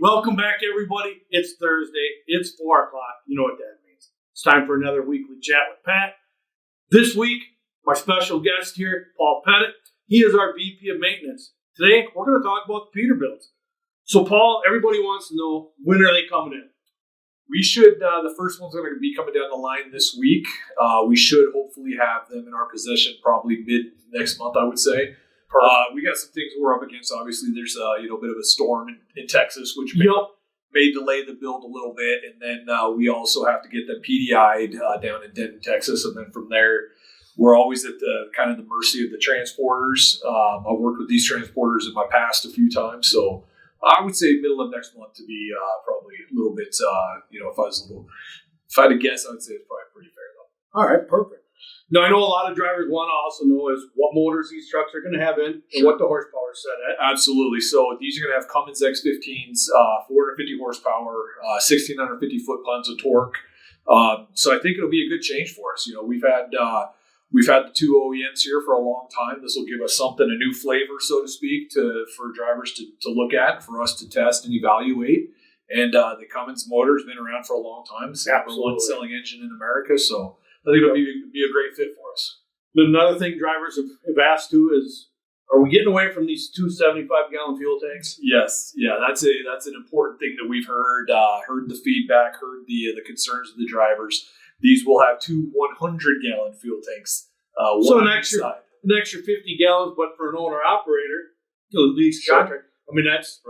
Welcome back, everybody. It's Thursday. It's 4 o'clock. You know what that means. It's time for another weekly chat with Pat. This week, my special guest here, Paul Pettit. He is our VP of Maintenance. Today, we're going to talk about the Peterbilts. So, Paul, everybody wants to know, when are they coming in? We should, the first one's going to be coming down the line this week. We should hopefully have them in our possession probably mid next month, I would say. We got some things we're up against. Obviously, there's a bit of a storm in Texas, which may delay the build a little bit. And then we also have to get them PDI'd down in Denton, Texas. And then from there, we're always at the kind of the mercy of the transporters. I've worked with these transporters in my past a few times, so I would say middle of next month to be probably a little bit. If I had to guess, I would say it's probably pretty fair though. All right, perfect. Now, I know a lot of drivers want to also know is what motors these trucks are going to have in and what the horsepower is set at. Absolutely. So these are going to have Cummins X15s, 450 horsepower, 1,650 foot-pounds of torque. So I think it'll be a good change for us. We've had the two OEMs here for a long time. This will give us something, a new flavor, so to speak, for drivers to look at, for us to test and evaluate. And the Cummins motor has been around for a long time. It's the number one selling engine in America. So I think it'll be a great fit for us. Another thing drivers have asked too is, are we getting away from these two 75-gallon fuel tanks? Yes. Yeah, that's an important thing that we've heard the feedback, heard the concerns of the drivers. These will have two 100-gallon fuel tanks. So an extra 50 gallons, but for an owner-operator, at least contract. I mean, that's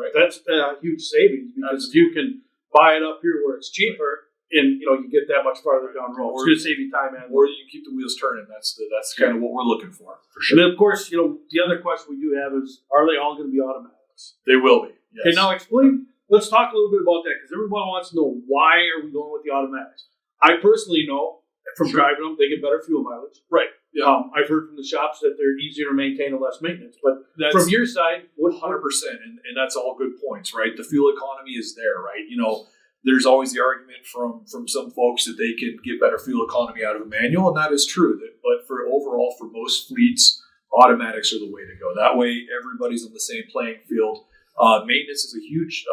a huge savings because if you can buy it up here where it's cheaper, and you get that much farther down the road, it's going to save you time, or you can keep the wheels turning. That's kind of what we're looking for And sure. then, of course, the other question we do have is, are they all going to be automatics? They will be. Yes. Okay, now explain. Let's talk a little bit about that because everyone wants to know, why are we going with the automatics? I personally know from driving them, they get better fuel mileage. Right. Yeah. I've heard from the shops that they're easier to maintain and less maintenance. But from your side, 100%, and that's all good points, right? The fuel economy is there, right? There's always the argument from some folks that they can get better fuel economy out of a manual, and that is true. But for most fleets, automatics are the way to go. That way, everybody's on the same playing field. Maintenance is a huge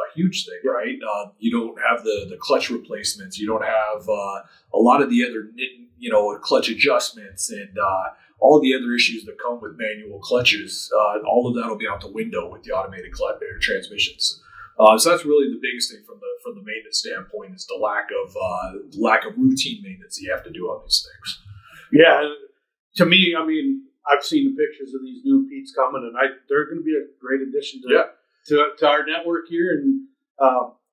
thing, right? You don't have the clutch replacements. You don't have a lot of the other clutch adjustments and all the other issues that come with manual clutches. All of that will be out the window with the automated clutch or transmissions. So that's really the biggest thing from the maintenance standpoint is the lack of routine maintenance that you have to do on these things. Yeah, to me, I mean, I've seen the pictures of these new Pete's coming, and they're going to be a great addition to our network here. And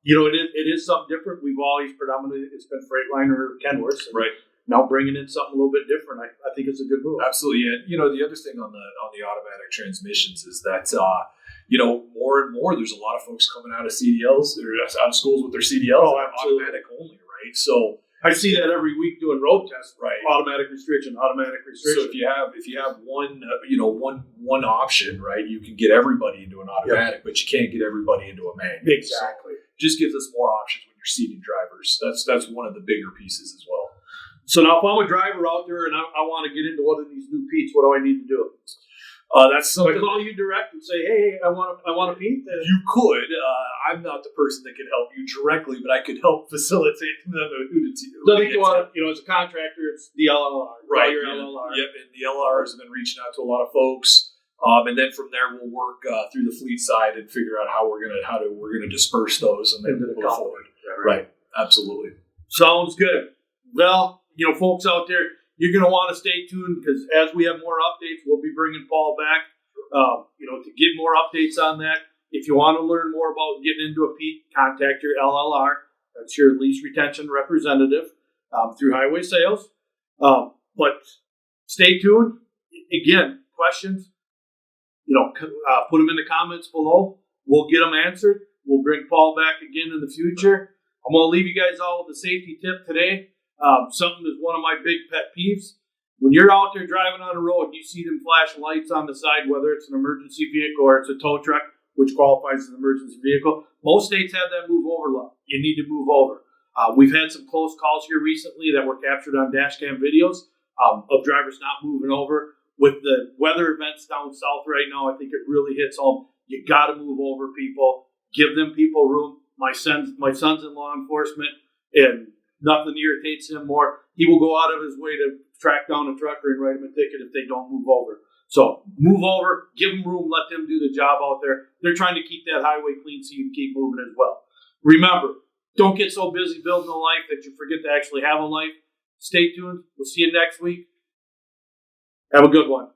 it is something different. We've always predominantly it's been Freightliner or Kenworth, right? Now bringing in something a little bit different, I think it's a good move. Absolutely, and the other thing on the automatic transmissions is that. More and more, there's a lot of folks coming out of CDLs. They're out of schools with their CDLs. Automatic only, right? So I see that every week doing road tests. Right. Automatic restriction. So if you have one option, right, you can get everybody into an automatic, but you can't get everybody into a manual. Exactly. So just gives us more options when you're seating drivers. That's one of the bigger pieces as well. So now, if I'm a driver out there and I want to get into one of these new Pete's, what do I need to do? That's something. I call you direct and say, "Hey, I want a Pete." You could. I'm not the person that can help you directly, but I could help facilitate them who to do. So I think you want to, as a contractor, it's the LLR, right? Your LLR. Yep, and the LLRs have been reaching out to a lot of folks, and then from there we'll work through the fleet side and figure out how we're gonna disperse those and then move forward. Right. Absolutely. Sounds good. Well, folks out there, you're going to want to stay tuned because as we have more updates, we'll be bringing Paul back, to get more updates on that. If you want to learn more about getting into a Pete, contact your LLR. That's your lease retention representative through Highway Sales. But stay tuned. Again, questions, put them in the comments below. We'll get them answered. We'll bring Paul back again in the future. I'm going to leave you guys all with a safety tip today. Something that's one of my big pet peeves. When you're out there driving on the road, you see them flash lights on the side, whether it's an emergency vehicle or it's a tow truck, which qualifies as an emergency vehicle. Most states have that move over law. You need to move over. We've had some close calls here recently that were captured on dash cam videos of drivers not moving over. With the weather events down south right now, I think it really hits home. You got to move over, people. Give them people room. my son's in law enforcement, and nothing irritates him more. He will go out of his way to track down a trucker and write him a ticket if they don't move over. So move over, give them room, let them do the job out there. They're trying to keep that highway clean so you can keep moving as well. Remember, don't get so busy building a life that you forget to actually have a life. Stay tuned. We'll see you next week. Have a good one.